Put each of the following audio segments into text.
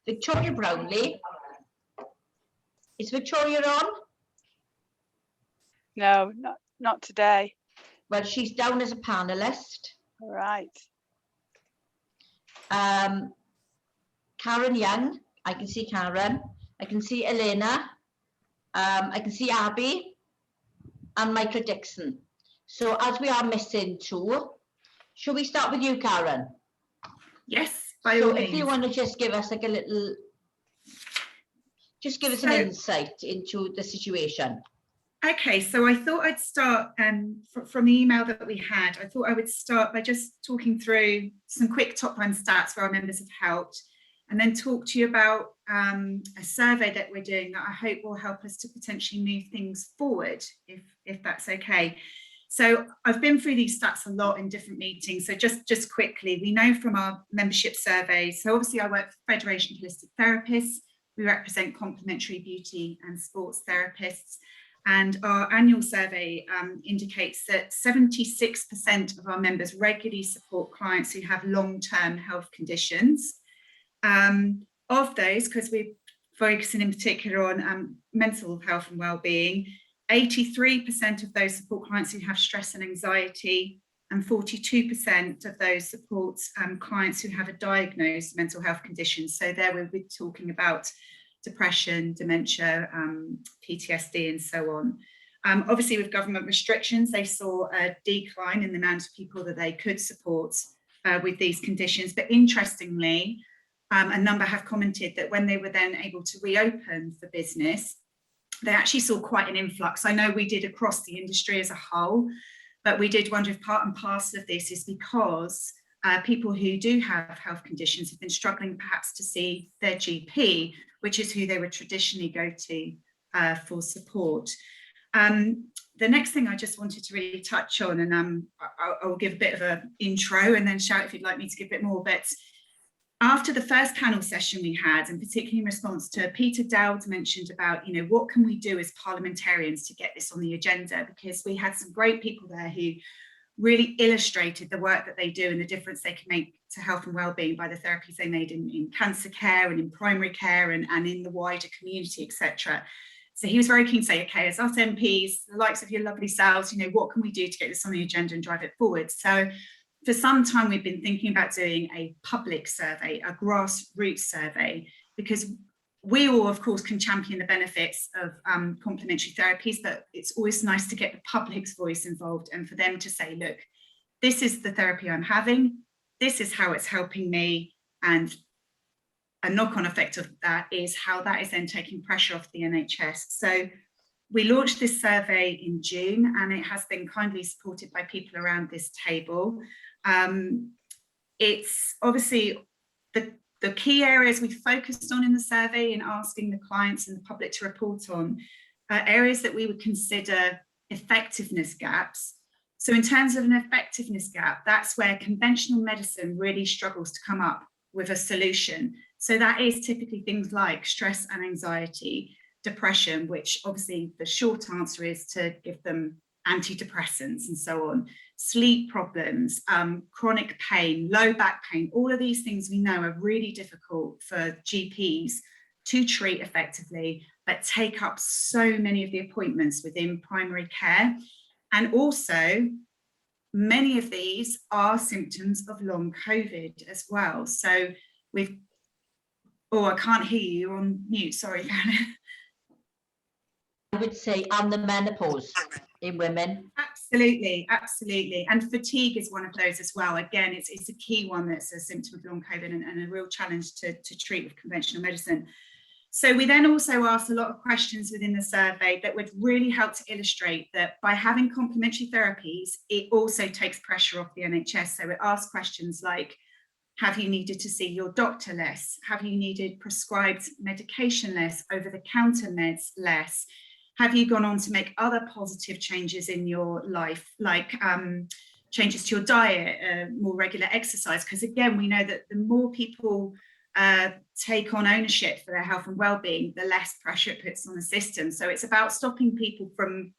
Victoria Brownlee. Is Victoria on? No, not today. Well, she's down as a panelist. All right. Karen Young, I can see Karen. I can see Helena. I can see Abby and Michael Dixon. So as we are missing two, shall we start with you, Karen? Yes, by all means. If you want to just give us like a little, just give us an insight into the situation. Okay, so I thought I'd start from the email that we had. I thought I would start by just talking through some quick top-line stats where our members have helped, and then talk to you about a survey that we're doing that I hope will help us to potentially move things forward, if that's okay. So I've been through these stats a lot in different meetings. So just quickly, we know from our membership surveys, so obviously I work for Federation of Holistic Therapists. We represent complementary beauty and sports therapists. And our annual survey indicates that 76% of our members regularly support clients who have long-term health conditions. Of those, because we're focusing in particular on mental health and well-being, 83% of those support clients who have stress and anxiety, and 42% of those support clients who have a diagnosed mental health condition. So there we'll be talking about depression, dementia, PTSD, and so on. Obviously, with government restrictions, they saw a decline in the amount of people that they could support with these conditions. But interestingly, a number have commented that when they were then able to reopen for business, they actually saw quite an influx. I know we did across the industry as a whole, but we did wonder if part and parcel of this is because people who do have health conditions have been struggling perhaps to see their GP, which is who they would traditionally go to for support. The next thing I just wanted to really touch on, and I'll give a bit of an intro and then shout if you'd like me to give a bit more, but after the first panel session we had, and particularly in response to Peter Dowd mentioned about, what can we do as parliamentarians to get this on the agenda? Because we had some great people there who really illustrated the work that they do and the difference they can make to health and well-being by the therapies they made in cancer care and in primary care and in the wider community, etc. So he was very keen to say, okay, as us MPs, the likes of your lovely selves, what can we do to get this on the agenda and drive it forward? So for some time, we've been thinking about doing a public survey, a grassroots survey, because we all, of course, can champion the benefits of complementary therapies, but it's always nice to get the public's voice involved and for them to say, look, this is the therapy I'm having, this is how it's helping me, and a knock-on effect of that is how that is then taking pressure off the NHS. So we launched this survey in June, and it has been kindly supported by people around this table. It's obviously the key areas we focused on in the survey and asking the clients and the public to report on are areas that we would consider effectiveness gaps. So in terms of an effectiveness gap, that's where conventional medicine really struggles to come up with a solution. So that is typically things like stress and anxiety, depression, which obviously the short answer is to give them antidepressants and so on, sleep problems, chronic pain, low back pain, all of these things we know are really difficult for GPs to treat effectively, but take up so many of the appointments within primary care. And also, many of these are symptoms of long COVID as well. So I can't hear you, you're on mute, sorry, Karen. I would say, and the menopause in women. Absolutely, absolutely. And fatigue is one of those as well. Again, it's a key one that's a symptom of long COVID and a real challenge to treat with conventional medicine. So we then also asked a lot of questions within the survey that would really help to illustrate that by having complementary therapies, it also takes pressure off the NHS. So it asked questions like, have you needed to see your doctor less? Have you needed prescribed medication less, over-the-counter meds less? Have you gone on to make other positive changes in your life, like changes to your diet, more regular exercise? Because again, we know that the more people take on ownership for their health and well-being, the less pressure it puts on the system. So it's about stopping people from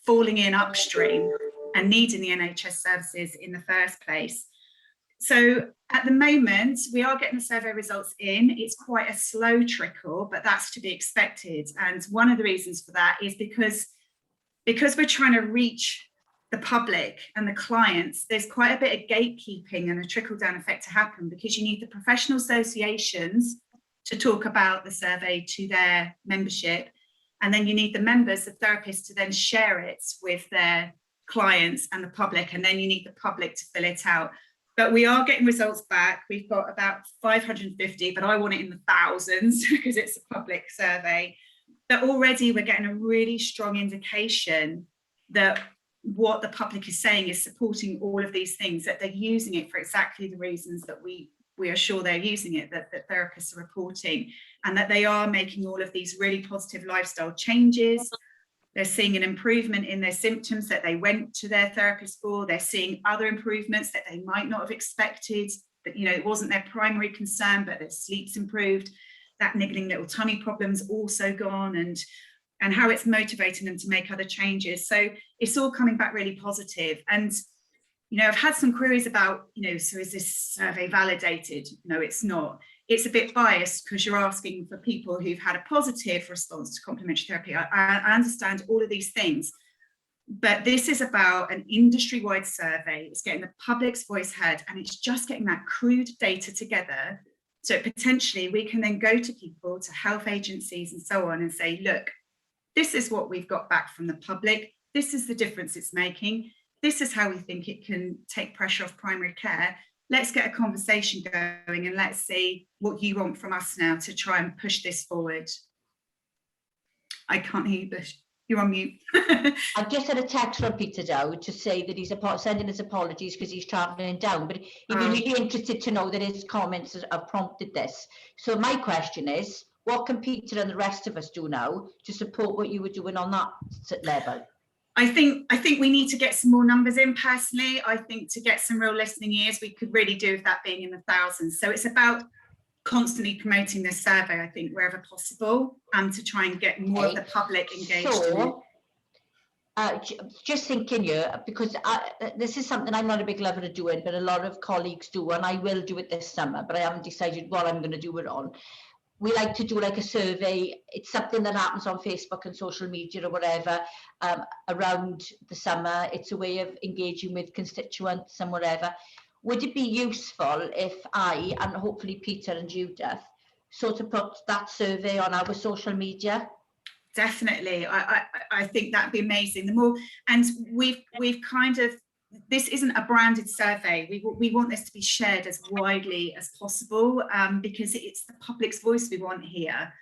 falling in upstream and needing the NHS services in the first place. So at the moment, we are getting the survey results in. It's quite a slow trickle, but that's to be expected. And one of the reasons for that is because we're trying to reach the public and the clients, there's quite a bit of gatekeeping and a trickle-down effect to happen, because you need the professional associations to talk about the survey to their membership. And then you need the members, the therapists, to then share it with their clients and the public. And then you need the public to fill it out. But we are getting results back. We've got about 550, but I want it in the thousands because it's a public survey. But already we're getting a really strong indication that what the public is saying is supporting all of these things, that they're using it for exactly the reasons that we are sure they're using it, that therapists are reporting, and that they are making all of these really positive lifestyle changes. They're seeing an improvement in their symptoms that they went to their therapist for. They're seeing other improvements that they might not have expected, that, you know, it wasn't their primary concern, but their sleep's improved. That niggling little tummy problem's also gone, and how it's motivating them to make other changes. So it's all coming back really positive. And, you know, I've had some queries about, you know, so is this survey validated? No, it's not. It's a bit biased because you're asking for people who've had a positive response to complementary therapy. I understand all of these things, but this is about an industry-wide survey. It's getting the public's voice heard, and it's just getting that crude data together. So potentially we can then go to people, to health agencies and so on, and say, look, this is what we've got back from the public. This is the difference it's making. This is how we think it can take pressure off primary care. Let's get a conversation going, and let's see what you want from us now to try and push this forward. I can't hear you, but you're on mute. I've just had a text from Peter Dow to say that he's sending his apologies because he's travelling down, but he'd be really interested to know that his comments have prompted this. So my question is, what can Peter and the rest of us do now to support what you were doing on that level? I think we need to get some more numbers in. Personally, I think to get some real listening ears, we could really do with that being in the thousands. So it's about constantly promoting this survey, I think, wherever possible, and to try and get more of the public engaged. So, just thinking here, because this is something I'm not a big lover of doing, but a lot of colleagues do, and I will do it this summer, but I haven't decided what I'm going to do it on. We like to do like a survey. It's something that happens on Facebook and social media or whatever around the summer. It's a way of engaging with constituents and whatever. Would it be useful if I, and hopefully Peter and Judith, sort of put that survey on our social media? Definitely. I think that'd be amazing. The more, and we've kind of, this isn't a branded survey. We want this to be shared as widely as possible, because it's the public's voice we want here.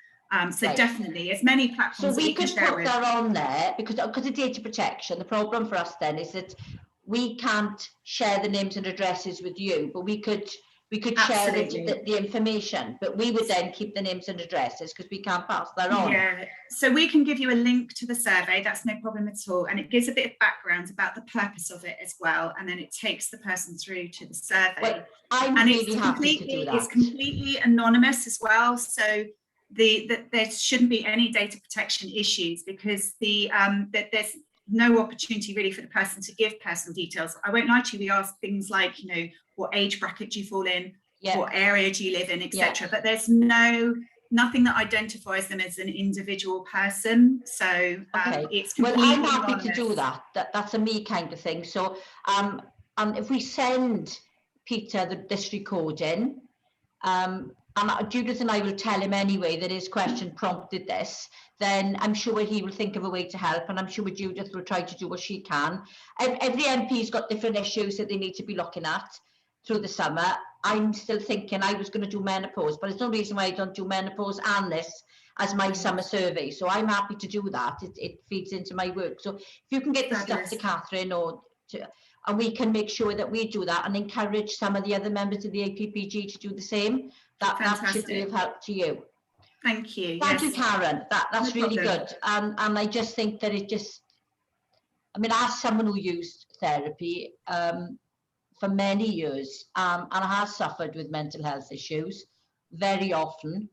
So right. Definitely, as many platforms. So we could put that on there because of data protection. The problem for us then is that we can't share the names and addresses with you, but we could share the information, but we would then keep the names and addresses because we can't pass that on. Yeah, so we can give you a link to the survey, that's no problem at all, and it gives a bit of background about the purpose of it as well, and then it takes the person through to the survey. Well, I'm really happy to do that. It's completely anonymous as well, so there shouldn't be any data protection issues, because there's no opportunity really for the person to give personal details. I won't lie to you, we ask things like, you know, what age bracket do you fall in, what area do you live in, etc. But there's nothing that identifies them as an individual person. So it's completely well, I'm happy anonymous. To do that. That's a me kind of thing. So if we send Peter this recording, and Judith and I will tell him anyway that his question prompted this, then I'm sure he will think of a way to help, and I'm sure Judith will try to do what she can. Every MP's got different issues that they need to be looking at through the summer. I'm still thinking I was going to do menopause, but there's no reason why I don't do menopause and this as my summer survey. So I'm happy to do that. It feeds into my work. So if you can get the stuff to Catherine and we can make sure that we do that and encourage some of the other members of the APPG to do the same, that should be of help to you. Thank you. Thank you, Karen. That's really good. And I just think that I mean, as someone who used therapy for many years and has suffered with mental health issues very often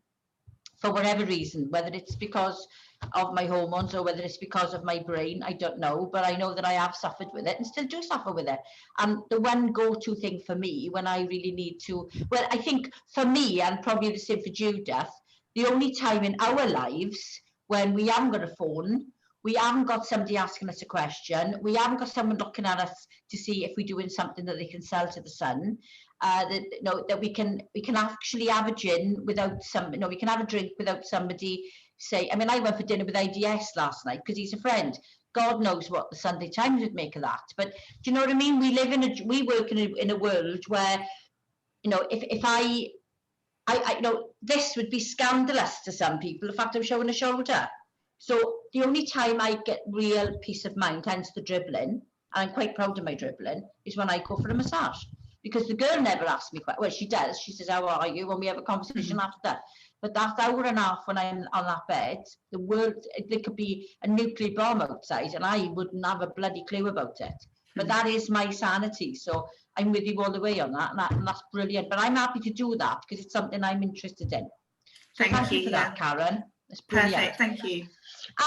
for whatever reason, whether it's because of my hormones or whether it's because of my brain, I don't know, but I know that I have suffered with it and still do suffer with it. And the one go-to thing for me when I really need to, well, I think for me, and probably the same for Judith, the only time in our lives when we haven't got a phone, we haven't got somebody asking us a question, we haven't got someone looking at us to see if we're doing something that they can sell to the sun, that we can actually have a gin without we can have a drink without somebody say. I mean, I went for dinner with IDS last night because he's a friend. God knows what the Sunday Times would make of that. But do you know what I mean? We work in a world where, if I this would be scandalous to some people, the fact I'm showing a shoulder. So the only time I get real peace of mind, hence the dribbling, and I'm quite proud of my dribbling, is when I go for a massage. Because the girl never asks me questions. Well, she does. She says, how are you? When we have a conversation after that. But that hour and a half when I'm on that bed, the world, there could be a nuclear bomb outside and I wouldn't have a bloody clue about it. But that is my sanity. So I'm with you all the way on that. And that's brilliant. But I'm happy to do that because it's something I'm interested in. So thank you for that, Karen. It's brilliant. Perfect, thank you.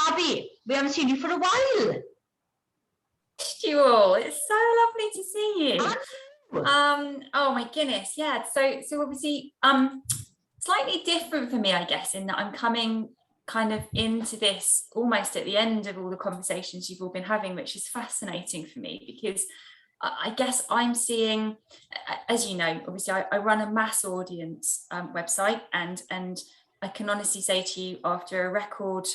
Abby, we haven't seen you for a while. Missed you all. It's so lovely to see you. Oh my goodness, yeah. So obviously, slightly different for me, I guess, in that I'm coming kind of into this almost at the end of all the conversations you've all been having, which is fascinating for me because I guess I'm seeing, as you know, obviously I run a mass audience website, and I can honestly say to you, after a record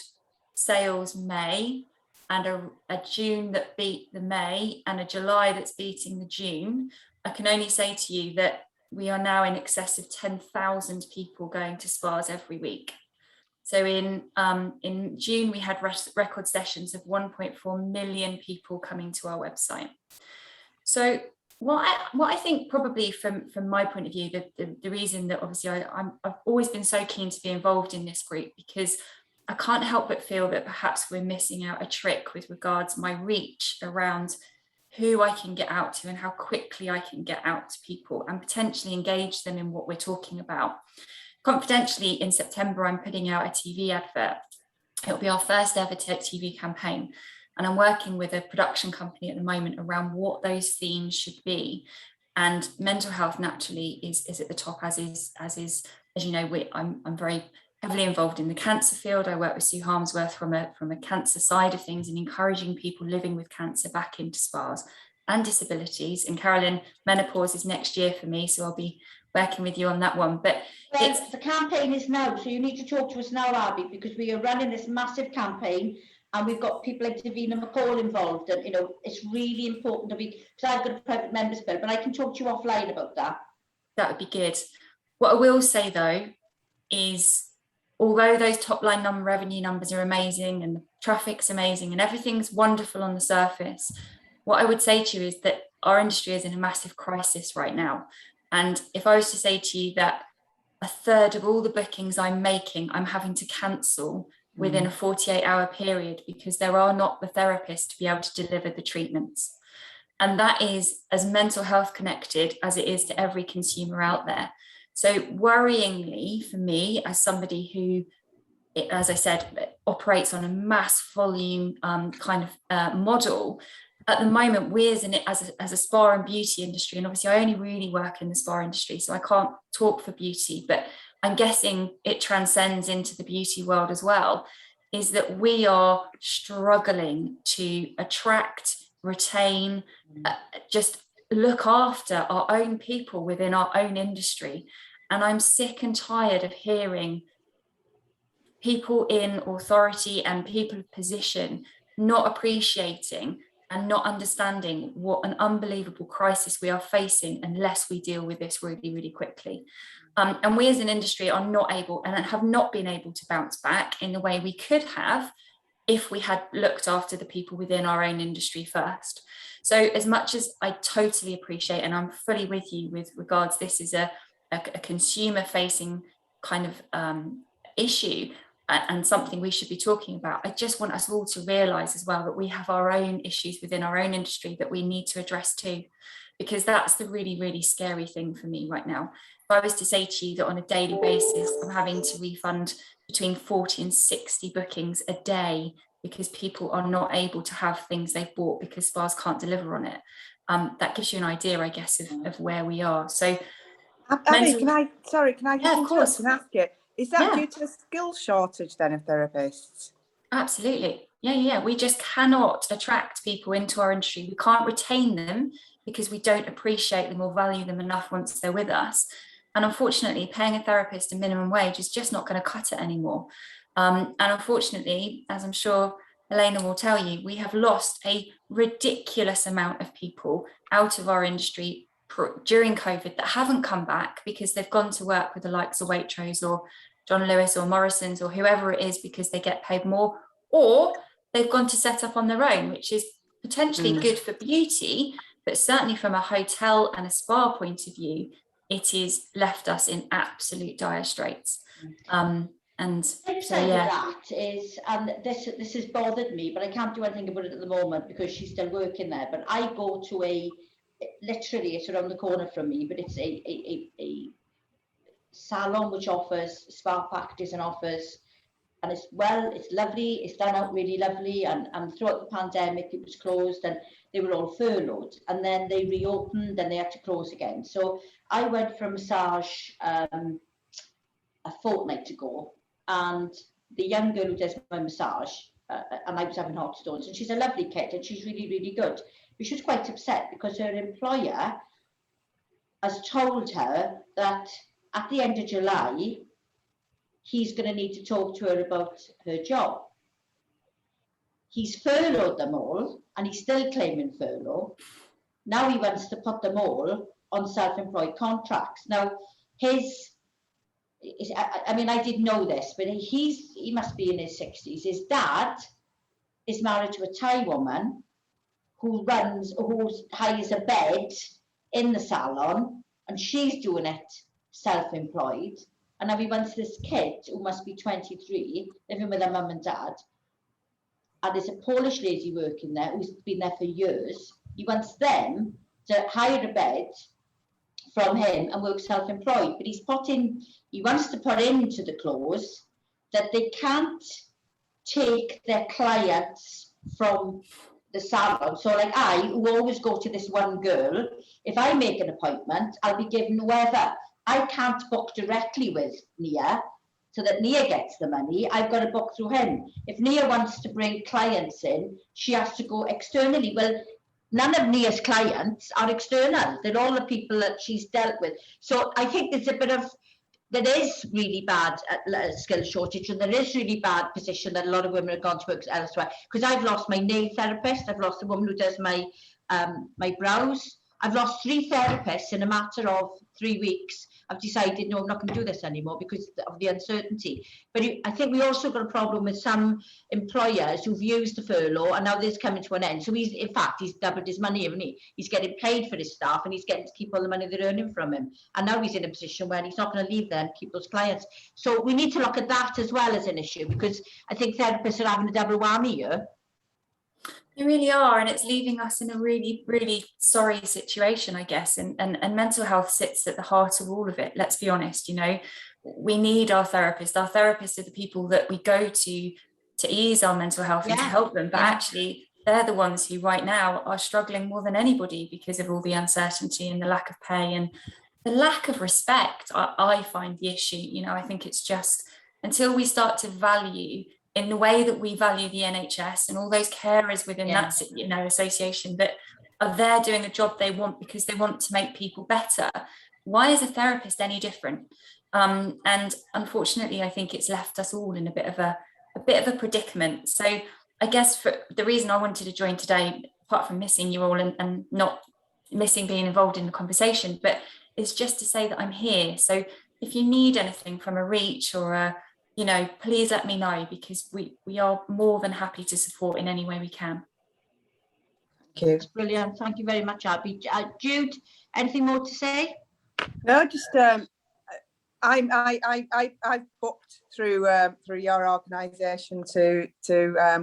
sales May and a June that beat the May and a July that's beating the June, I can only say to you that we are now in excess of 10,000 people going to spas every week. So in June, we had record sessions of 1.4 million people coming to our website. So what I think probably from my point of view, the reason that obviously I've always been so keen to be involved in this group, because I can't help but feel that perhaps we're missing out a trick with regards to my reach around who I can get out to and how quickly I can get out to people and potentially engage them in what we're talking about. Confidentially, in September, I'm putting out a TV advert. It'll be our first ever TV campaign. And I'm working with a production company at the moment around what those themes should be. And mental health naturally is at the top, as you know, I'm very heavily involved in the cancer field. I work with Sue Harmsworth from a cancer side of things and encouraging people living with cancer back into spas and disabilities. And Carolyn, menopause is next year for me, so I'll be working with you on that one. But the campaign is now, so you need to talk to us now, Abby, because we are running this massive campaign and we've got people like Davina McCall involved, and it's really important to be, because I've got a private members bill, but I can talk to you offline about that. That would be good. What I will say though is, although those top line revenue numbers are amazing and the traffic's amazing and everything's wonderful on the surface, what I would say to you is that our industry is in a massive crisis right now. And if I was to say to you that a third of all the bookings I'm making, I'm having to cancel within a 48-hour period because there are not the therapists to be able to deliver the treatments. And that is as mental health connected as it is to every consumer out there. So worryingly for me, as somebody who, as I said, operates on a mass volume kind of model, at the moment, we as a spa and beauty industry, and obviously I only really work in the spa industry, so I can't talk for beauty, but I'm guessing it transcends into the beauty world as well, is that we are struggling to attract, retain, just look after our own people within our own industry. And I'm sick and tired of hearing people in authority and people of position not appreciating and not understanding what an unbelievable crisis we are facing unless we deal with this really, really quickly. And we as an industry are not able and have not been able to bounce back in the way we could have if we had looked after the people within our own industry first. So as much as I totally appreciate, and I'm fully with you with regards, this is a consumer facing kind of issue and something we should be talking about. I just want us all to realise as well that we have our own issues within our own industry that we need to address too, because that's the really, really scary thing for me right now. I was to say to you that on a daily basis, I'm having to refund between 40 and 60 bookings a day because people are not able to have things they've bought because spas can't deliver on it. That gives you an idea, I guess, of where we are. So, Abby, can I just of course. interrupt and ask you, is that Yeah. due to a skill shortage then of therapists? Absolutely. Yeah. We just cannot attract people into our industry. We can't retain them because we don't appreciate them or value them enough once they're with us. And unfortunately, paying a therapist a minimum wage is just not going to cut it anymore. And unfortunately, as I'm sure Helena will tell you, we have lost a ridiculous amount of people out of our industry during COVID that haven't come back because they've gone to work with the likes of Waitrose or John Lewis or Morrison's or whoever it is because they get paid more, or they've gone to set up on their own, which is potentially good for beauty, but certainly from a hotel and a spa point of view, it has left us in absolute dire straits. And flip so, side yeah. of that is, and this has bothered me, but I can't do anything about it at the moment because she's still working there. But I go to literally it's around the corner from me, but it's a salon which offers spa packages and offers, and it's lovely, it's done out really lovely, and throughout the pandemic it was closed and they were all furloughed, and then they reopened and they had to close again. So I went for a massage a fortnight ago, and the young girl who does my massage, and I was having hot stones, and she's a lovely kid and she's really, really good, but she was quite upset because her employer has told her that at the end of July he's going to need to talk to her about her job. He's furloughed them all and he's still claiming furlough. Now he wants to put them all on self-employed contracts. Now I mean, I didn't know this, but he must be in his 60s. His dad is married to a Thai woman who hires a bed in the salon, and she's doing it self-employed. And now he wants this kid who must be 23, living with her mum and dad. And there's a Polish lady working there who's been there for years. He wants them to hire a bed from him and work self-employed. But he wants to put into the clause that they can't take their clients from the salon. So like I, who always go to this one girl, if I make an appointment, I'll be given whoever. I can't book directly with Nia so that Nia gets the money. I've got to book through him. If Nia wants to bring clients in, she has to go externally. Well, none of Nia's clients are external. They're all the people that she's dealt with. So I think there is really bad skill shortage, and there is really bad position that a lot of women have gone to work elsewhere. Because I've lost my nail therapist, I've lost the woman who does my brows. I've lost 3 therapists in a matter of 3 weeks. I've decided, no, I'm not going to do this anymore because of the uncertainty. But I think we also got a problem with some employers who've used the furlough, and now this is coming to an end. So he's doubled his money, haven't he? He's getting paid for his staff, and he's getting to keep all the money they're earning from him. And now he's in a position where he's not going to leave there and keep those clients. So we need to look at that as well as an issue, because I think therapists are having a double whammy here. They really are, and it's leaving us in a really, really sorry situation, I guess. And mental health sits at the heart of all of it. Let's be honest, we need our therapists. Our therapists are the people that we go to ease our mental health and to help them. But actually, they're the ones who right now are struggling more than anybody because of all the uncertainty and the lack of pay and the lack of respect. I find the issue. I think it's just until we start to value in the way that we value the NHS and all those carers within that association that are there doing a job they want because they want to make people better. Why is a therapist any different? And unfortunately, I think it's left us all in a bit of a predicament. So I guess for the reason I wanted to join today, apart from missing you all and not missing being involved in the conversation, but it's just to say that I'm here. So if you need anything from a Reach or a please let me know, because we are more than happy to support in any way we can. Thank you. That's brilliant. Thank you very much, Abby. Jude, anything more to say? No, just I've booked through your organisation to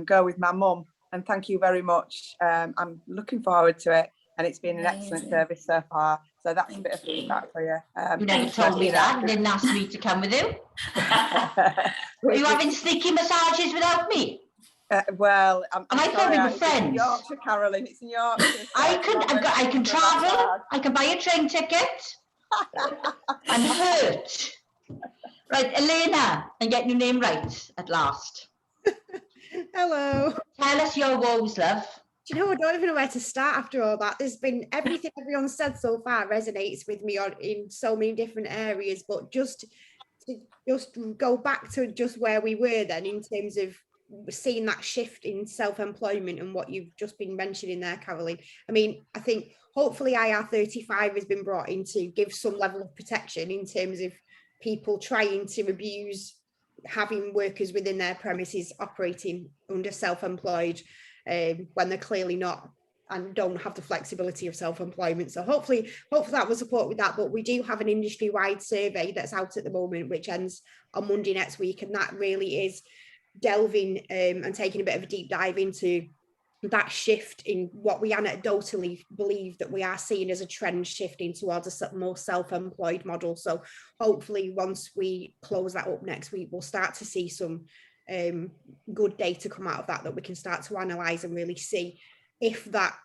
go with my mum, and thank you very much. I'm looking forward to it, and it's been an excellent service so far. So that's a bit of Thank you. feedback for you. You never told me that. You didn't ask me to come with you. Are you having sneaky massages without me? Well, Am I coming with it's in friends? Yorkshire, Carolyn. It's in Yorkshire. So I can travel. I can buy a train ticket and hurt. Right, Helena, I'm getting your name right at last. Hello. Tell us your woes, love. Do you know, I don't even know where to start after all that. There's been everything everyone said so far resonates with me in so many different areas, but just to go back to just where we were then in terms of seeing that shift in self-employment and what you've just been mentioning there, Caroline. I mean, I think hopefully IR35 has been brought in to give some level of protection in terms of people trying to abuse having workers within their premises operating under self-employed when they're clearly not and don't have the flexibility of self-employment. So hopefully that will support with that. But we do have an industry-wide survey that's out at the moment, which ends on Monday next week, and that really is delving and taking a bit of a deep dive into that shift in what we anecdotally believe that we are seeing as a trend shifting towards a more self-employed model. So hopefully once we close that up next week, we'll start to see some good data come out of that we can start to analyse and really see if that,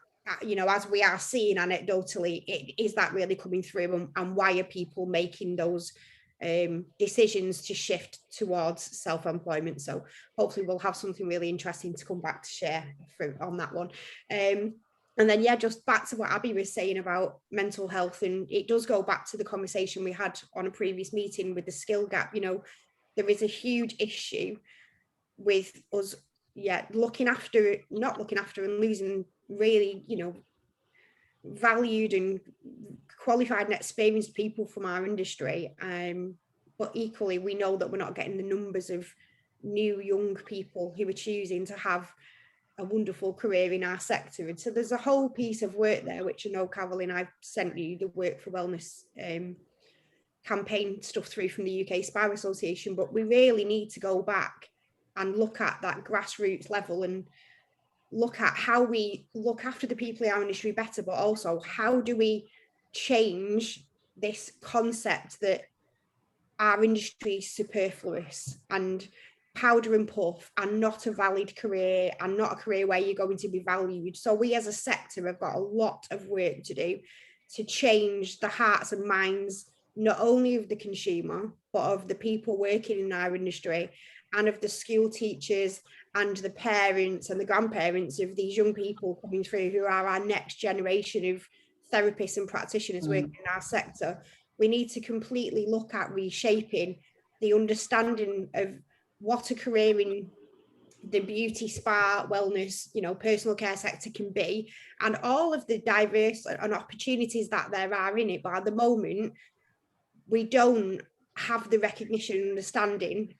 you know, as we are seeing anecdotally, is that really coming through, and why are people making those decisions to shift towards self-employment. So hopefully we'll have something really interesting to come back to share on that one. And then, yeah, just back to what Abby was saying about mental health, and it does go back to the conversation we had on a previous meeting with the skill gap. You know, there is a huge issue with us, not looking after and losing really, you know, valued and qualified and experienced people from our industry, but equally we know that we're not getting the numbers of new young people who are choosing to have a wonderful career in our sector. And so there's a whole piece of work there, which I know, Caroline, I've sent you the Work for Wellness campaign stuff through from the UK Spire Association, but we really need to go back and look at that grassroots level and look at how we look after the people in our industry better, but also how do we change this concept that our industry is superfluous and powder and puff and not a valid career and not a career where you're going to be valued. So we as a sector have got a lot of work to do to change the hearts and minds, not only of the consumer, but of the people working in our industry and of the school teachers and the parents and the grandparents of these young people coming through who are our next generation of therapists and practitioners working in our sector. We need to completely look at reshaping the understanding of what a career in the beauty, spa, wellness, you know, personal care sector can be, and all of the diverse and opportunities that there are in it. But at the moment, we don't have the recognition and understanding.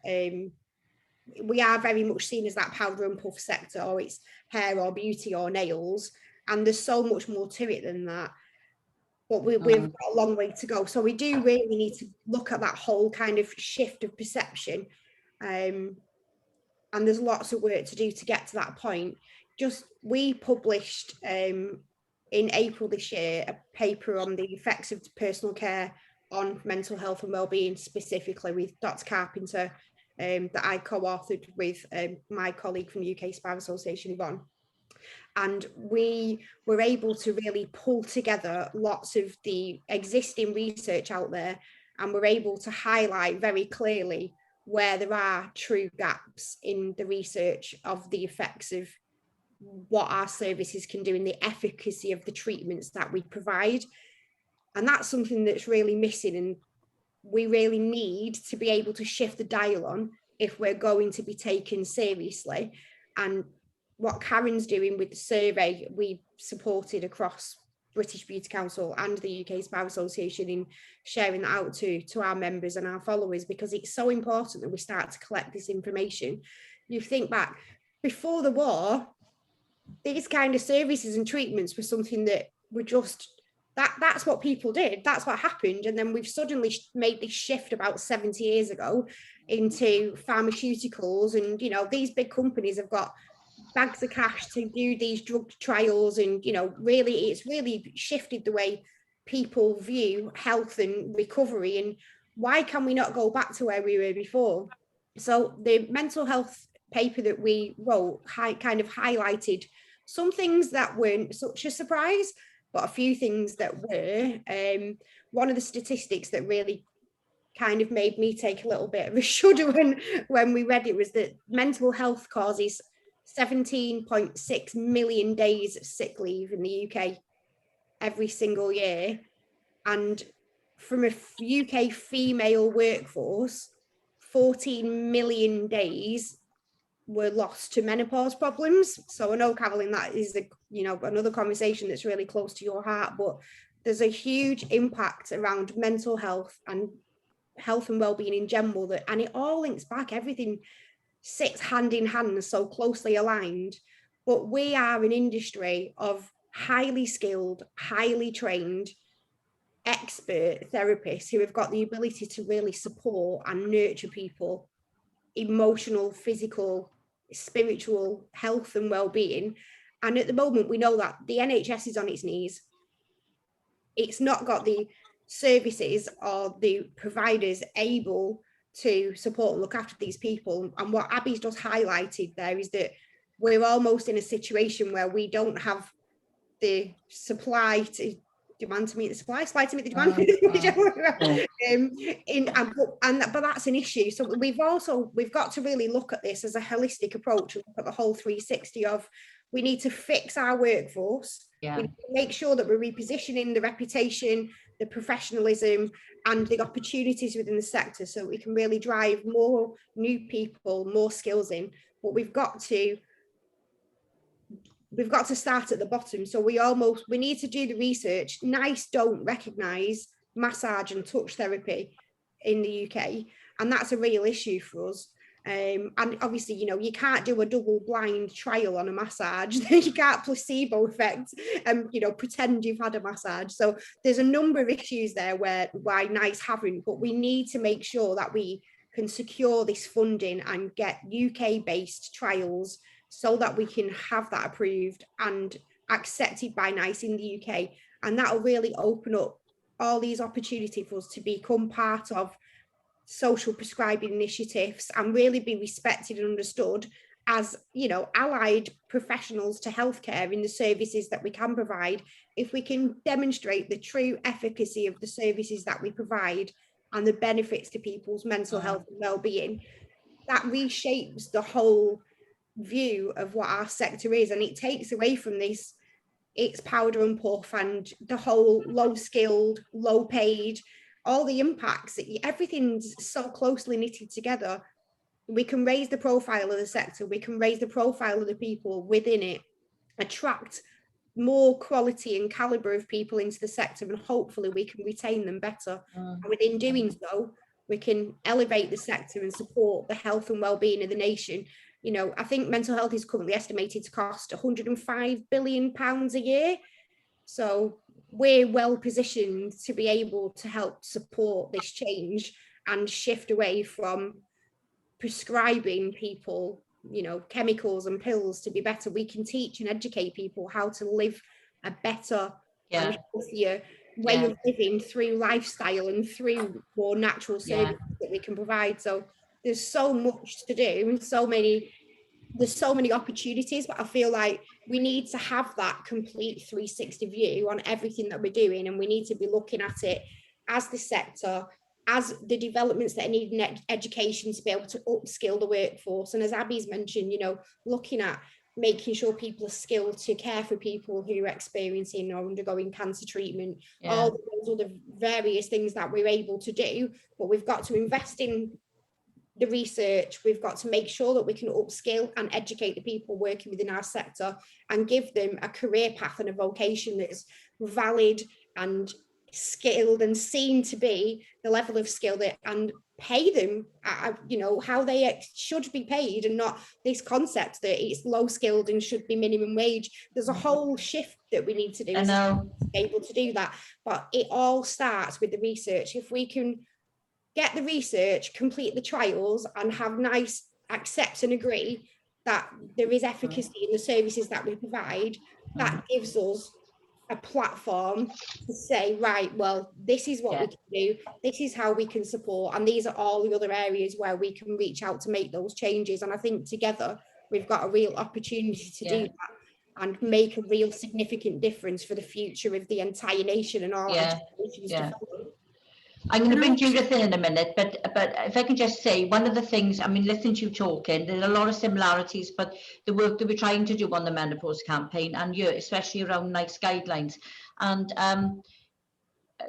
We are very much seen as that powder and puff sector, or it's hair or beauty or nails, and there's so much more to it than that. But we've got a long way to go. So we do really need to look at that whole kind of shift of perception. And there's lots of work to do to get to that point. We published in April this year a paper on the effects of personal care on mental health and wellbeing, specifically with Dr. Carpenter, that I co-authored with my colleague from the UK Spire Association, Yvonne. And we were able to really pull together lots of the existing research out there, and we're able to highlight very clearly where there are true gaps in the research of the effects of what our services can do and the efficacy of the treatments that we provide. And that's something that's really missing, and we really need to be able to shift the dial on if we're going to be taken seriously. And what Karen's doing with the survey we supported across British Beauty Council and the UK Spire Association in sharing that out to our members and our followers, because it's so important that we start to collect this information. You think back, before the war, these kind of services and treatments were something that were just, that's what people did, that's what happened. And then we've suddenly made this shift about 70 years ago into pharmaceuticals, and, you know, these big companies have got bags of cash to do these drug trials, and, you know, really it's really shifted the way people view health and recovery, and why can we not go back to where we were before? So the mental health paper that we wrote kind of highlighted some things that weren't such a surprise, but a few things that were. One of the statistics that really kind of made me take a little bit of a shudder when we read it was that mental health causes 17.6 million days of sick leave in the UK every single year. And from a UK female workforce, 14 million days were lost to menopause problems. So I know, Carolyn, that is another conversation that's really close to your heart, but there's a huge impact around mental health and health and well-being in general, and it all links back. Everything sits hand in hand, so closely aligned. But we are an industry of highly skilled, highly trained, expert therapists who have got the ability to really support and nurture people, emotional, physical, spiritual health and well-being. And at the moment, we know that the NHS is on its knees. It's not got the services or the providers able to support and look after these people. And what Abby's just highlighted there is that we're almost in a situation where we don't have the supply to demand to meet the supply to meet the demand. But that's an issue. So we've got to really look at this as a holistic approach and look at the whole 360 of, we need to fix our workforce. Yeah. We need to make sure that we're repositioning the reputation, the professionalism and the opportunities within the sector so we can really drive more new people, more skills in. But we've got to start at the bottom. So we need to do the research. NICE don't recognise massage and touch therapy in the UK, and that's a real issue for us. And obviously, you can't do a double-blind trial on a massage. You can't placebo effect and pretend you've had a massage. So there's a number of issues there why NICE haven't. But we need to make sure that we can secure this funding and get UK-based trials so that we can have that approved and accepted by NICE in the UK. And that will really open up all these opportunities for us to become part of social prescribing initiatives and really be respected and understood as, allied professionals to healthcare in the services that we can provide. If we can demonstrate the true efficacy of the services that we provide and the benefits to people's mental health and well-being, that reshapes the whole view of what our sector is, and it takes away from this it's powder and puff and the whole low skilled, low paid, all the impacts, everything's so closely knitted together. We can raise the profile of the sector, we can raise the profile of the people within it, attract more quality and caliber of people into the sector, and hopefully we can retain them better. And within doing so, we can elevate the sector and support the health and well-being of the nation. I think mental health is currently estimated to cost £105 billion a year. So we're well positioned to be able to help support this change and shift away from prescribing people, chemicals and pills to be better. We can teach and educate people how to live a better and healthier way of living through lifestyle and through more natural services that we can provide. So there's so much to do and there's so many opportunities, but I feel like we need to have that complete 360 view on everything that we're doing, and we need to be looking at it as the sector, as the developments that are needed in education to be able to upskill the workforce. And as Abby's mentioned, looking at making sure people are skilled to care for people who are experiencing or undergoing cancer treatment, all those other various things that we're able to do. But we've got to invest in the research, we've got to make sure that we can upskill and educate the people working within our sector and give them a career path and a vocation that's valid and skilled and seen to be the level of skill that, and pay them how they should be paid, and not this concept that it's low skilled and should be minimum wage. There's a whole shift that we need to do to be able to do that, but it all starts with the research. If we can get the research, complete the trials, and have NICE accept and agree that there is efficacy in the services that we provide, that gives us a platform to say, right, well, this is what we can do, this is how we can support, and these are all the other areas where we can reach out to make those changes. And I think together we've got a real opportunity to do that and make a real significant difference for the future of the entire nation and all our generations to follow. I'm going to bring Judith in a minute, but if I can just say, one of the things, I mean, listening to you talking, there's a lot of similarities, but the work that we're trying to do on the menopause campaign, and you, especially around NICE guidelines, and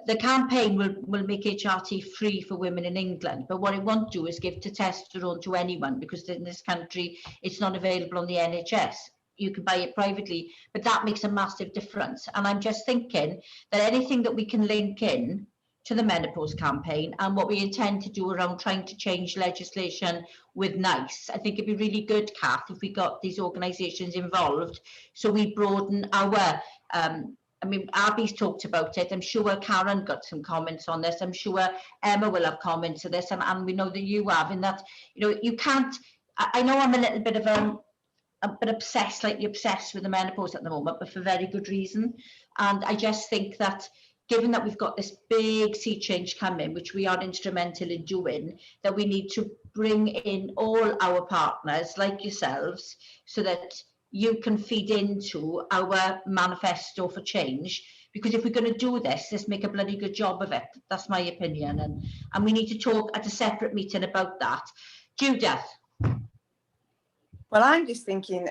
the campaign will make HRT free for women in England, but what it won't do is give testosterone to anyone, because in this country it's not available on the NHS. You can buy it privately, but that makes a massive difference. And I'm just thinking that anything that we can link in to the menopause campaign and what we intend to do around trying to change legislation with NICE, I think it'd be really good, Kath, if we got these organisations involved, so we broaden our I mean, Abby's talked about it. I'm sure Karen got some comments on this. I'm sure Emma will have comments on this, and we know that you have. In that, you know, you can't. I know I'm a little bit of a bit obsessed, slightly obsessed with the menopause at the moment, but for very good reason. And I just think that, given that we've got this big sea change coming, which we are instrumental in doing, that we need to bring in all our partners, like yourselves, so that you can feed into our manifesto for change. Because if we're going to do this, let's make a bloody good job of it. That's my opinion. And we need to talk at a separate meeting about that. Judith. Well, I'm just thinking,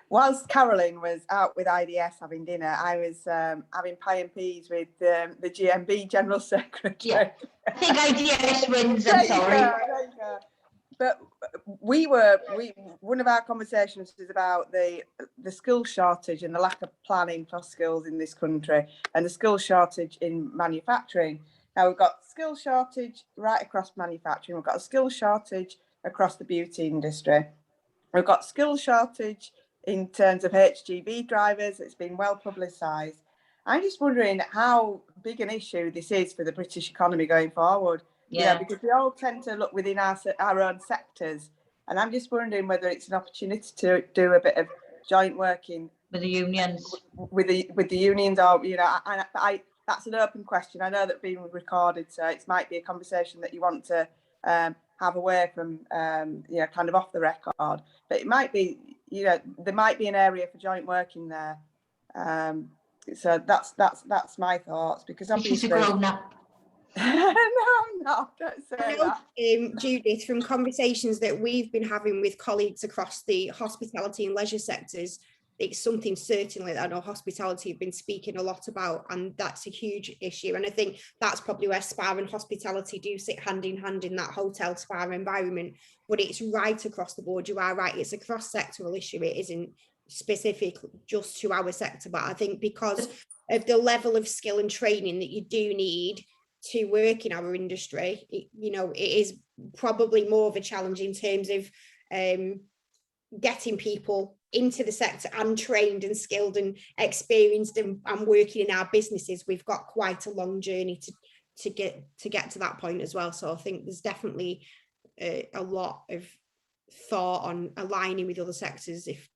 whilst Carolyn was out with IDS having dinner, I was having pie and peas with the GMB General Secretary. Yeah, I think IDS wins, I'm There you sorry. go, there you go. But one of our conversations was about the skill shortage and the lack of planning for skills in this country, and the skill shortage in manufacturing. Now, we've got skill shortage right across manufacturing. We've got a skill shortage across the beauty industry. We've got skill shortage in terms of HGV drivers. It's been well publicised. I'm just wondering how big an issue this is for the British economy going forward. Yeah, because we all tend to look within our own sectors, and I'm just wondering whether it's an opportunity to do a bit of joint working with the unions, with the unions, or I that's an open question. I know that being recorded, so it might be a conversation that you want to have away from kind of off the record, but it might be, there might be an area for joint working there. So that's my thoughts, because obviously she's a grown up. No, I'm not. Don't say that. Judith, from conversations that we've been having with colleagues across the hospitality and leisure sectors, it's something certainly that I know hospitality have been speaking a lot about, and that's a huge issue. And I think that's probably where spa and hospitality do sit hand in hand in that hotel spa environment. But it's right across the board. You are right. It's a cross-sectoral issue. It isn't specific just to our sector. But I think because of the level of skill and training that you do need to work in our industry, it is probably more of a challenge in terms of getting people into the sector and trained and skilled and experienced and working in our businesses. We've got quite a long journey to get to that point as well. So I think there's definitely a lot of thought on aligning with other sectors. If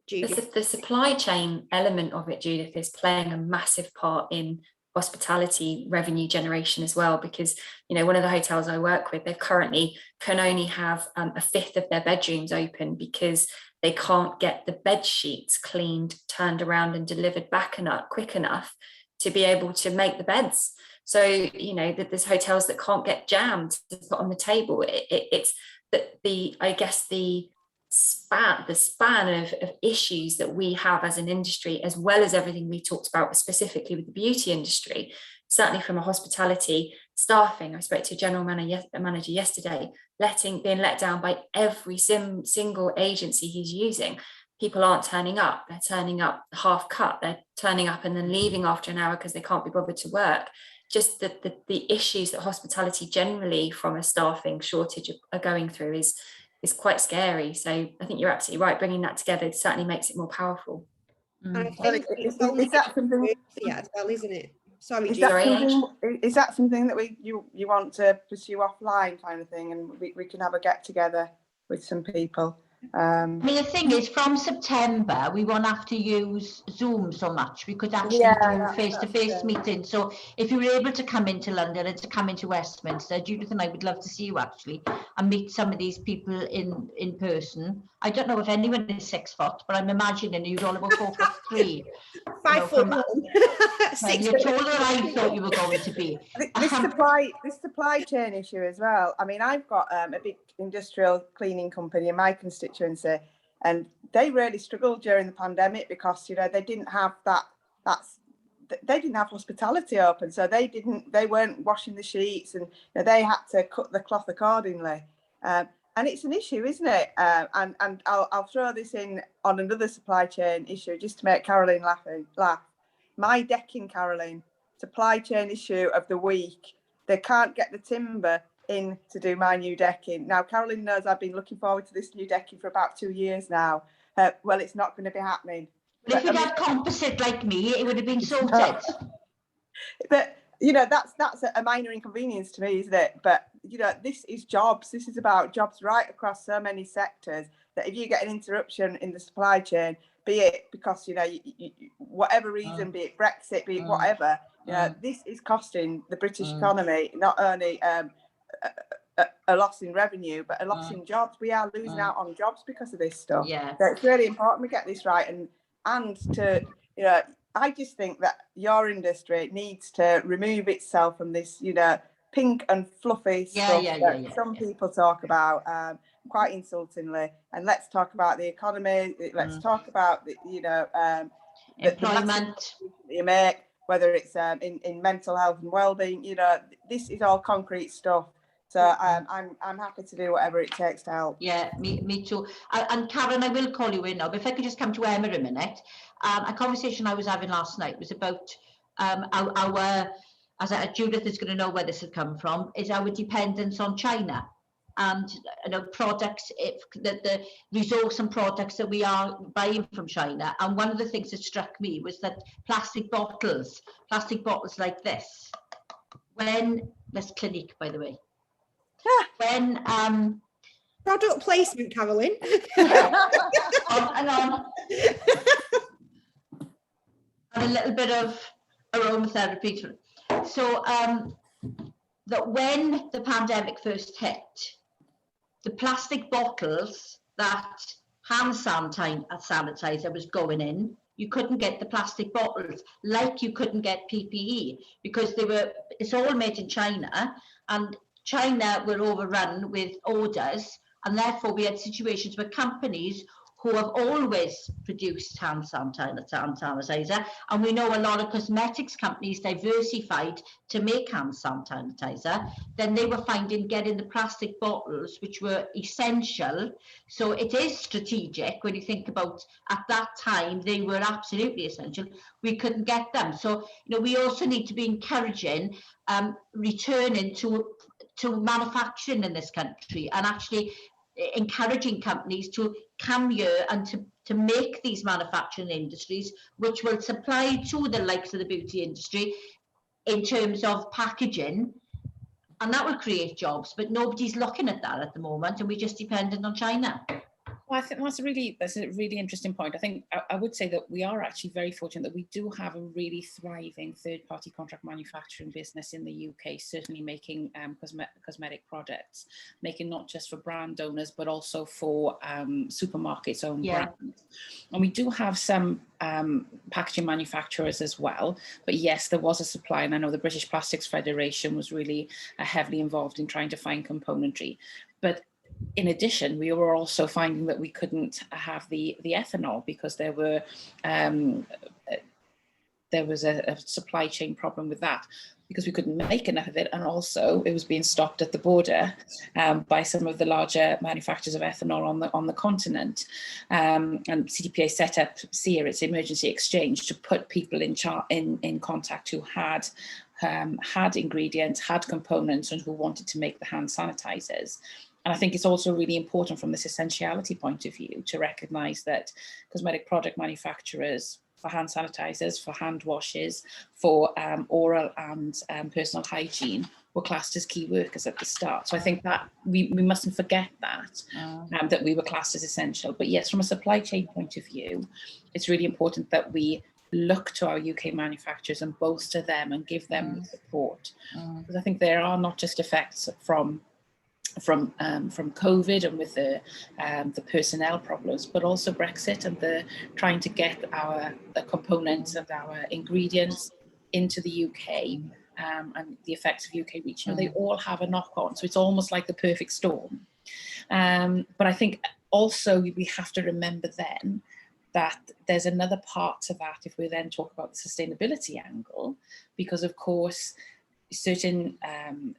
Judith, the supply chain element of it, Judith, is playing a massive part in hospitality revenue generation as well, because one of the hotels I work with, they currently can only have a fifth of their bedrooms open because they can't get the bed sheets cleaned, turned around and delivered back quick enough to be able to make the beds. So that there's hotels that can't get jams to put on the table. It's that the span of issues that we have as an industry, as well as everything we talked about specifically with the beauty industry, certainly from a hospitality staffing. I spoke to a general manager yesterday, being let down by every single agency he's using. People aren't turning up. They're turning up half cut. They're turning up and then leaving after an hour because they can't be bothered to work. Just the issues that hospitality generally from a staffing shortage are going through is quite scary. So I think you're absolutely right. Bringing that together certainly makes it more powerful. Is that something? Yeah, as well, isn't it? Sorry, is that something that you want to pursue offline, kind of thing, and we can have a get together with some people? I mean, the thing is, from September, we won't have to use Zoom so much. We could actually Yeah, do that's face-to-face true. meetings. So if you were able to come into London and to come into Westminster, Judith and I would love to see you actually and meet some of these people in person. I don't know if anyone is 6 foot, but I'm imagining you're all about 4'3". 5 foot from- 1. Well, 6 you're foot. taller than I thought you were going to be. This supply chain issue as well. I mean, I've got a big industrial cleaning company in my constituency, and they really struggled during the pandemic because, you know, they didn't have they didn't have hospitality open, so they weren't washing the sheets, and you know, they had to cut the cloth accordingly. And it's an issue, isn't it? And I'll throw this in on another supply chain issue just to make Caroline laugh. My decking, Caroline, supply chain issue of the week. They can't get the timber in to do my new decking. Now, Caroline knows I've been looking forward to this new decking for about 2 years now. Well, it's not going to be happening. But if you'd had composite like me, it would have been sorted. But you know, that's a minor inconvenience to me, isn't it? But you know, this is jobs. This is about jobs right across so many sectors, that if you get an interruption in the supply chain, be it because, you know, whatever reason, be it Brexit, be it whatever, you know, this is costing the British economy not only a loss in revenue, but a loss in jobs. We are losing out on jobs because of this stuff. Yeah. So it's really important we get this right, and to, you know, I just think that your industry needs to remove itself from this, you know, pink and fluffy stuff that some people talk about quite insultingly. And let's talk about the economy. Let's talk about the, you know, employment the you make, whether it's in mental health and well-being. You know, this is all concrete stuff. So I'm happy to do whatever it takes to help. Yeah, me too. And Karen, I will call you in now, but if I could just come to Emma a minute. A conversation I was having last night was about our Judith is going to know where this had come from, is our dependence on China. And you know, products, the resource and products that we are buying from China. And one of the things that struck me was that plastic bottles like this, that's Clinique, by the way. When Product placement, Caroline. on and a little bit of aromatherapy. So that when the pandemic first hit, the plastic bottles that hand sanitizer was going in, you couldn't get the plastic bottles, like you couldn't get PPE, because it's all made in China, and China were overrun with orders, and therefore we had situations where companies who have always produced hand sanitizer, and we know a lot of cosmetics companies diversified to make hand sanitizer, then they were finding getting the plastic bottles, which were essential. So it is strategic when you think about at that time, they were absolutely essential. We couldn't get them. So, you know, we also need to be encouraging returning to manufacturing in this country, and actually encouraging companies to come here and to make these manufacturing industries, which will supply to the likes of the beauty industry in terms of packaging, and that will create jobs. But nobody's looking at that at the moment, and we're just dependent on China. Well, I think that's a really interesting point. I think I would say that we are actually very fortunate that we do have a really thriving third-party contract manufacturing business in the UK, certainly making cosmetic products, making not just for brand owners, but also for supermarkets' own brands. And we do have some packaging manufacturers as well. But yes, there was a supply, and I know the British Plastics Federation was really heavily involved in trying to find componentry. But in addition, we were also finding that we couldn't have the ethanol because there was a supply chain problem with that, because we couldn't make enough of it, and also it was being stopped at the border by some of the larger manufacturers of ethanol on the continent. And CTPA set up SEER, its emergency exchange, to put people in contact who had ingredients, had components, and who wanted to make the hand sanitizers. And I think it's also really important from this essentiality point of view to recognise that cosmetic product manufacturers, for hand sanitizers, for hand washes, for oral and personal hygiene, were classed as key workers at the start. So I think that we mustn't forget that, that we were classed as essential. But yes, from a supply chain point of view, it's really important that we look to our UK manufacturers and bolster them and give them the support. Because I think there are not just effects from COVID and with the personnel problems, but also Brexit and the trying to get the components and our ingredients into the UK, and the effects of UK reach. They all have a knock-on, so it's almost like the perfect storm. But I think also we have to remember then that there's another part to that if we then talk about the sustainability angle, because of course certain,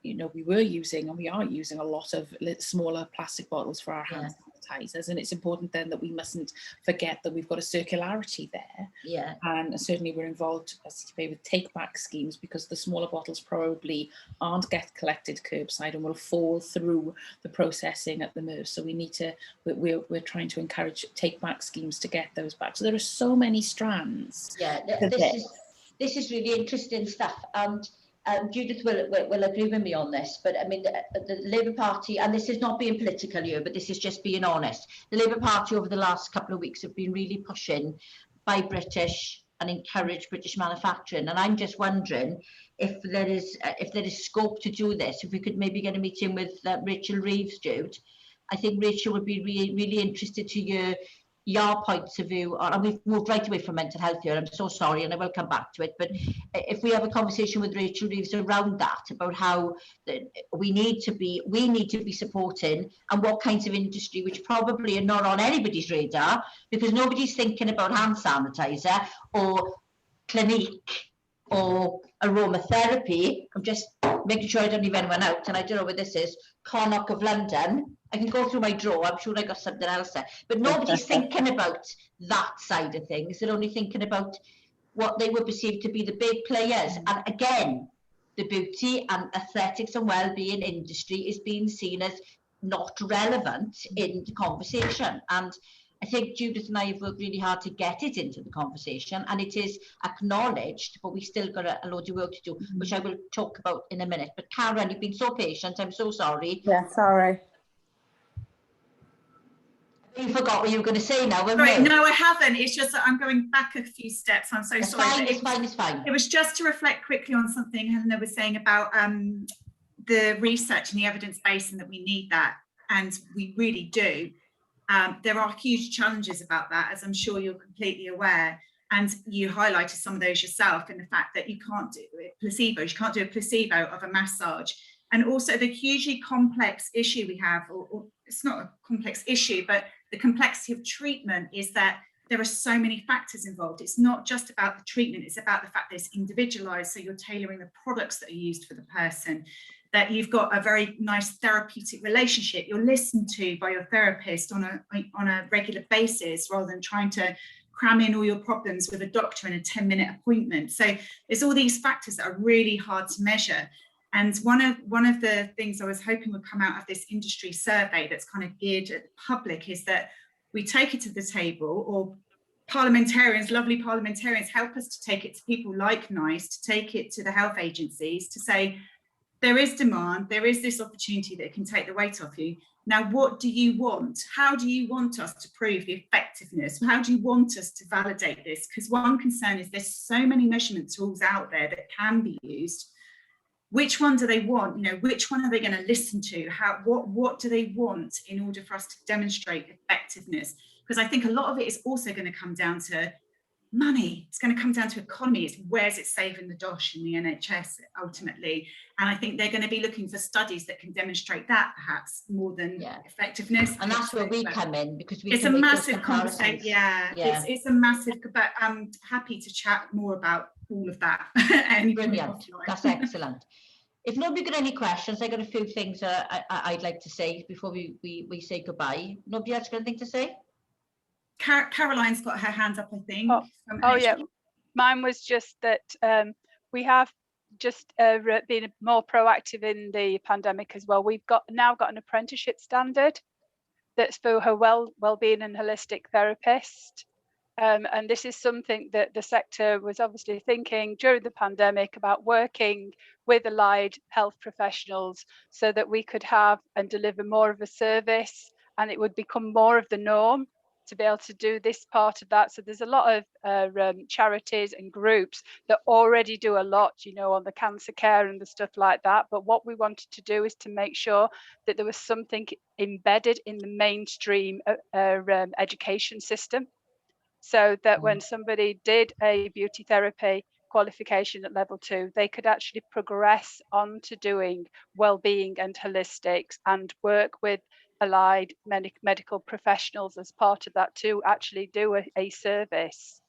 we were using and we are using a lot of smaller plastic bottles for our hand sanitizers, and it's important then that we mustn't forget that we've got a circularity there. Yeah. And certainly we're involved as CTPA with take back schemes, because the smaller bottles probably aren't get collected curbside and will fall through the processing at the MRF. So we need to, we're trying to encourage take back schemes to get those back. So there are so many strands. Yeah, this is really interesting stuff. And Judith will agree with me on this, but I mean, the Labour Party, and this is not being political here, but this is just being honest, the Labour Party over the last couple of weeks have been really pushing buy British and encourage British manufacturing. And I'm just wondering if there is scope to do this, if we could maybe get a meeting with Rachel Reeves, Jude. I think Rachel would be really interested to hear your points of view on, and we've moved right away from mental health here, I'm so sorry, and I will come back to it, but if we have a conversation with Rachel Reeves around that, about how we need to be supporting, and what kinds of industry which probably are not on anybody's radar, because nobody's thinking about hand sanitizer or Clinique or aromatherapy. I'm just making sure I don't leave anyone out, and I don't know where this is, Connaught of London. I can go through my drawer, I'm sure I got something else there, but nobody's thinking about that side of things. They're only thinking about what they would perceive to be the big players. And again, the beauty and aesthetics and well-being industry is being seen as not relevant in the conversation. And I think Judith and I have worked really hard to get it into the conversation, and it is acknowledged, but we still got a load of work to do, which I will talk about in a minute. But Karen, you've been so patient, I'm so sorry. Yeah, sorry. You forgot what you were going to say now. Sorry, no, I haven't. It's just that I'm going back a few steps. I'm so sorry. It's fine. It was just to reflect quickly on something Helena was saying about the research and the evidence base, and that we need that, and we really do. There are huge challenges about that, as I'm sure you're completely aware, and you highlighted some of those yourself, in the fact that you can't do placebos, you can't do a placebo of a massage, and also the hugely complex issue we have, or it's not a complex issue, but the complexity of treatment is that there are so many factors involved. It's not just about the treatment, it's about the fact that it's individualized, so you're tailoring the products that are used for the person, that you've got a very nice therapeutic relationship, you're listened to by your therapist on a regular basis, rather than trying to cram in all your problems with a doctor in a 10-minute appointment. So there's all these factors that are really hard to measure. And one of the things I was hoping would come out of this industry survey that's kind of geared at the public is that we take it to the table, or parliamentarians, lovely parliamentarians, help us to take it to people like NICE, to take it to the health agencies, to say, there is demand, there is this opportunity that can take the weight off you. Now, what do you want? How do you want us to prove the effectiveness? How do you want us to validate this? Because one concern is there's so many measurement tools out there that can be used. Which one do they want? Which one are they going to listen to? What do they want in order for us to demonstrate effectiveness? Because I think a lot of it is also going to come down to money. It's going to come down to economy. It's where's it saving the dosh in the NHS ultimately. And I think they're going to be looking for studies that can demonstrate that, perhaps more than effectiveness. And that's where we come in, because it's a massive conversation. It's a massive, but I'm happy to chat more about all of that. Brilliant. That's excellent. If nobody got any questions, I got a few things I'd like to say before we say goodbye. Nobody else got anything to say? Caroline's got her hand up, I think. Oh yeah, mine was just that we have just been more proactive in the pandemic as well. We've now got an apprenticeship standard that's for her well-being and holistic therapist. And this is something that the sector was obviously thinking during the pandemic about, working with allied health professionals so that we could have and deliver more of a service, and it would become more of the norm to be able to do this part of that. So there's a lot of charities and groups that already do a lot, you know, on the cancer care and the stuff like that. But what we wanted to do is to make sure that there was something embedded in the mainstream education system, so that when somebody did a beauty therapy qualification at level 2, they could actually progress on to doing well-being and holistics and work with allied medical professionals as part of that to actually do a service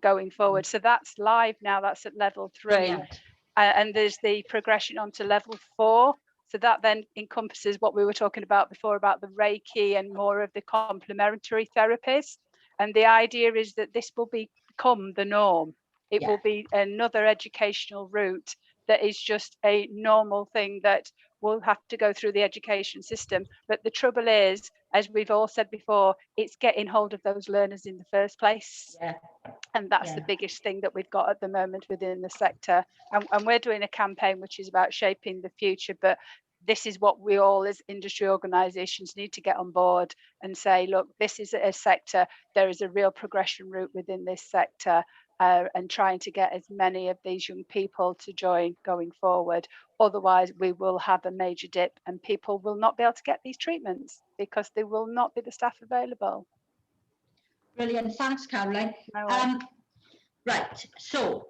going forward. So that's live now, that's at level 3. Brilliant. And there's the progression onto level 4. So that then encompasses what we were talking about before about the Reiki and more of the complementary therapies. And the idea is that this will become the norm. It will be another educational route that is just a normal thing that will have to go through the education system. But the trouble is, as we've all said before, it's getting hold of those learners in the first place. Yeah. And that's the biggest thing that we've got at the moment within the sector. And we're doing a campaign which is about shaping the future. But this is what we all as industry organisations need to get on board and say, look, this is a sector, there is a real progression route within this sector, and trying to get as many of these young people to join going forward. Otherwise, we will have a major dip and people will not be able to get these treatments because there will not be the staff available. Brilliant. Thanks, Caroline. No worries. Right. So